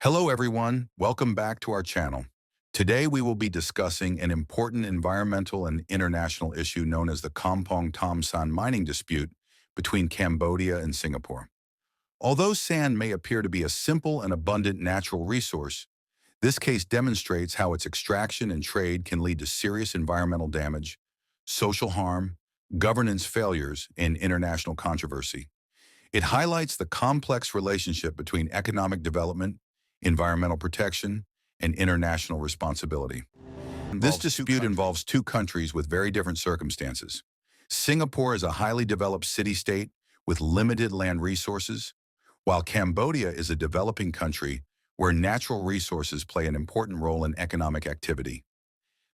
Hello everyone, welcome back to our channel. Today we will be discussing an important environmental and international issue known as the Kompong Thom mining dispute between Cambodia and Singapore. Although sand may appear to be a simple and abundant natural resource, this case demonstrates how its extraction and trade can lead to serious environmental damage, social harm, governance failures, and international controversy. It highlights the complex relationship between economic development, environmental protection, and international responsibility. This dispute involves two countries with very different circumstances. Singapore is a highly developed city-state with limited land resources, while Cambodia is a developing country where natural resources play an important role in economic activity.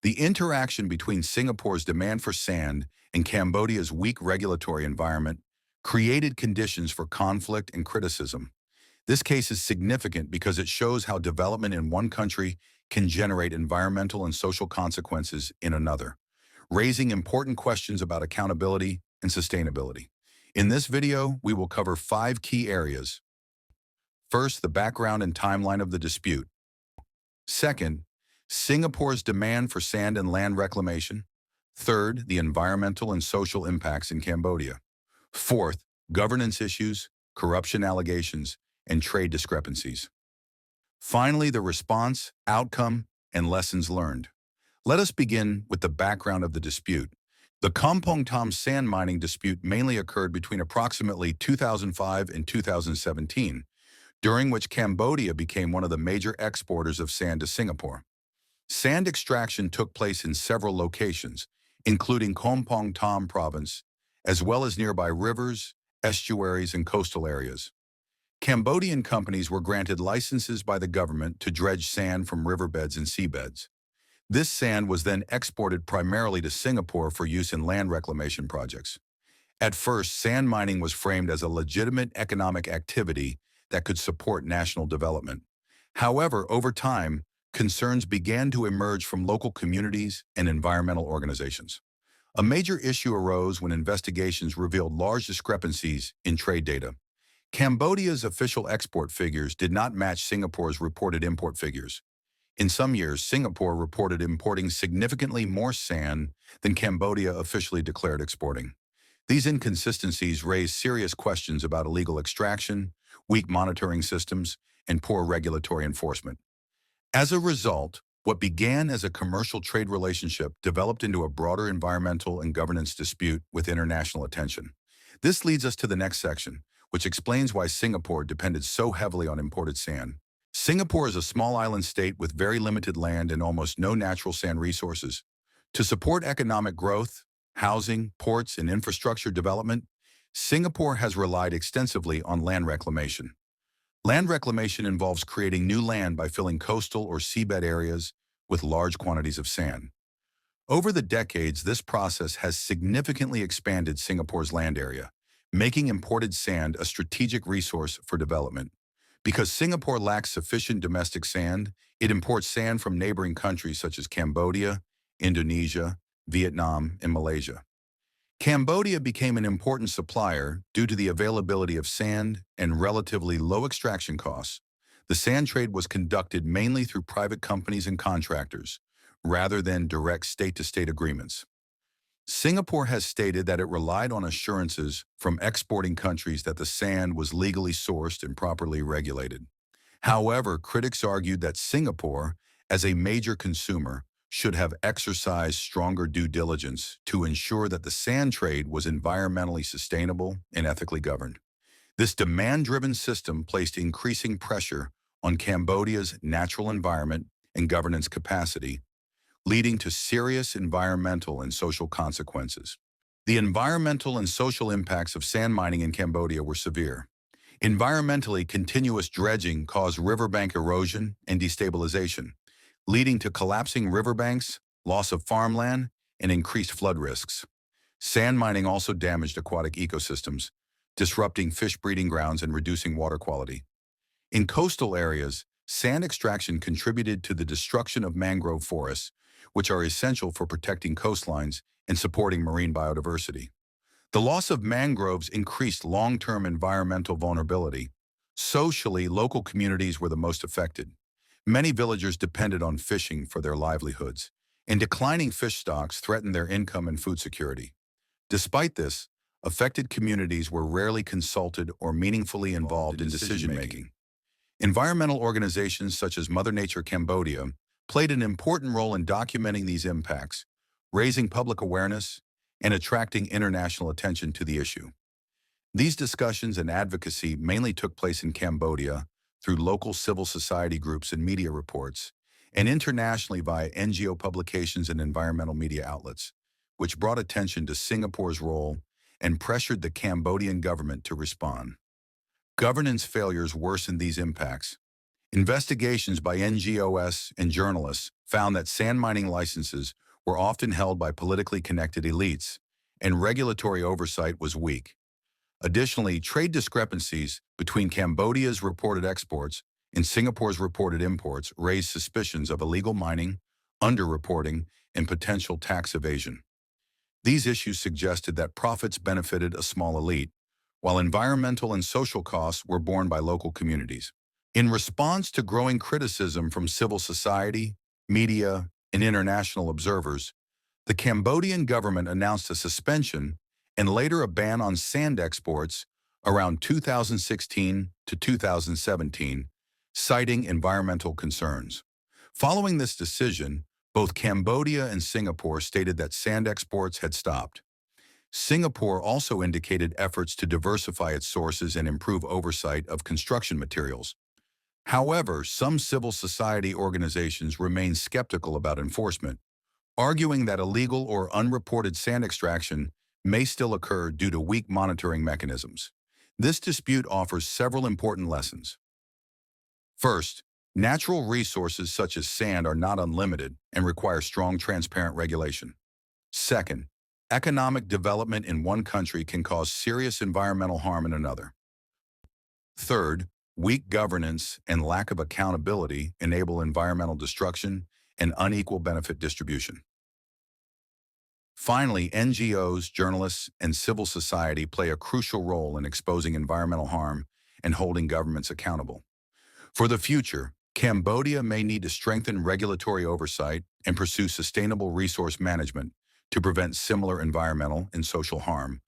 The interaction between Singapore's demand for sand and Cambodia's weak regulatory environment created conditions for conflict and criticism. This case is significant because it shows how development in one country can generate environmental and social consequences in another, raising important questions about accountability and sustainability. In this video, we will cover 5 key areas. First, the background and timeline of the dispute. Second, Singapore's demand for sand and land reclamation. Third, the environmental and social impacts in Cambodia. Fourth, governance issues, corruption allegations, and trade discrepancies. Finally, the response, outcome, and lessons learned. Let us begin with the background of the dispute. The Kompong Thom sand mining dispute mainly occurred between approximately 2005 and 2017, during which Cambodia became one of the major exporters of sand to Singapore. Sand extraction took place in several locations, including Kompong Thom province, as well as nearby rivers, estuaries, and coastal areas. Cambodian companies were granted licenses by the government to dredge sand from riverbeds and seabeds. This sand was then exported primarily to Singapore for use in land reclamation projects. At first, sand mining was framed as a legitimate economic activity that could support national development. However, over time, concerns began to emerge from local communities and environmental organizations. A major issue arose when investigations revealed large discrepancies in trade data. Cambodia's official export figures did not match Singapore's reported import figures. In some years, Singapore reported importing significantly more sand than Cambodia officially declared exporting. These inconsistencies raised serious questions about illegal extraction, weak monitoring systems, and poor regulatory enforcement. As a result, what began as a commercial trade relationship developed into a broader environmental and governance dispute with international attention. This leads us to the next section, which explains why Singapore depended so heavily on imported sand. Singapore is a small island state with very limited land and almost no natural sand resources. To support economic growth, housing, ports, and infrastructure development, Singapore has relied extensively on land reclamation. Land reclamation involves creating new land by filling coastal or seabed areas with large quantities of sand. Over the decades, this process has significantly expanded Singapore's land area, making imported sand a strategic resource for development. Because Singapore lacks sufficient domestic sand, it imports sand from neighboring countries such as Cambodia, Indonesia, Vietnam, and Malaysia. Cambodia became an important supplier due to the availability of sand and relatively low extraction costs. The sand trade was conducted mainly through private companies and contractors, rather than direct state-to-state agreements. Singapore has stated that it relied on assurances from exporting countries that the sand was legally sourced and properly regulated. However, critics argued that Singapore, as a major consumer, should have exercised stronger due diligence to ensure that the sand trade was environmentally sustainable and ethically governed. This demand-driven system placed increasing pressure on Cambodia's natural environment and governance capacity, leading to serious environmental and social consequences. The environmental and social impacts of sand mining in Cambodia were severe. Environmentally, continuous dredging caused riverbank erosion and destabilization, leading to collapsing riverbanks, loss of farmland, and increased flood risks. Sand mining also damaged aquatic ecosystems, disrupting fish breeding grounds and reducing water quality. In coastal areas, sand extraction contributed to the destruction of mangrove forests, which are essential for protecting coastlines and supporting marine biodiversity. The loss of mangroves increased long-term environmental vulnerability, Socially, local communities were the most affected. Many villagers depended on fishing for their livelihoods, and declining fish stocks threatened their income and food security. Despite this, affected communities were rarely consulted or meaningfully involved in decision-making. Environmental organizations such as Mother Nature Cambodia played an important role in documenting these impacts, raising public awareness, and attracting international attention to the issue. These discussions and advocacy mainly took place in Cambodia through local civil society groups and media reports, and internationally via NGO publications and environmental media outlets, which brought attention to Singapore's role and pressured the Cambodian government to respond. Governance failures worsened these impacts. Investigations by NGOs and journalists found that sand mining licenses were often held by politically connected elites, and regulatory oversight was weak. Additionally, trade discrepancies between Cambodia's reported exports and Singapore's reported imports raised suspicions of illegal mining, underreporting, and potential tax evasion. These issues suggested that profits benefited a small elite, while environmental and social costs were borne by local communities. In response to growing criticism from civil society, media, and international observers, the Cambodian government announced a suspension and later a ban on sand exports around 2016 to 2017, citing environmental concerns. Following this decision, both Cambodia and Singapore stated that sand exports had stopped. Singapore also indicated efforts to diversify its sources and improve oversight of construction materials. However, some civil society organizations remain skeptical about enforcement, arguing that illegal or unreported sand extraction may still occur due to weak monitoring mechanisms. This dispute offers several important lessons. First, natural resources such as sand are not unlimited and require strong, transparent regulation. Second, economic development in one country can cause serious environmental harm in another. Third, weak governance and lack of accountability enable environmental destruction and unequal benefit distribution. Finally, NGOs, journalists, and civil society play a crucial role in exposing environmental harm and holding governments accountable. For the future, Cambodia may need to strengthen regulatory oversight and pursue sustainable resource management to prevent similar environmental and social harm,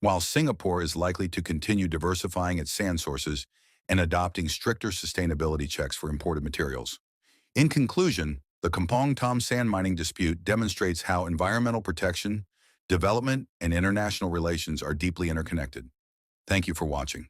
while Singapore is likely to continue diversifying its sand sources and adopting stricter sustainability checks for imported materials. In conclusion, the Kompong Thom sand mining dispute demonstrates how environmental protection, development, and international relations are deeply interconnected. Thank you for watching.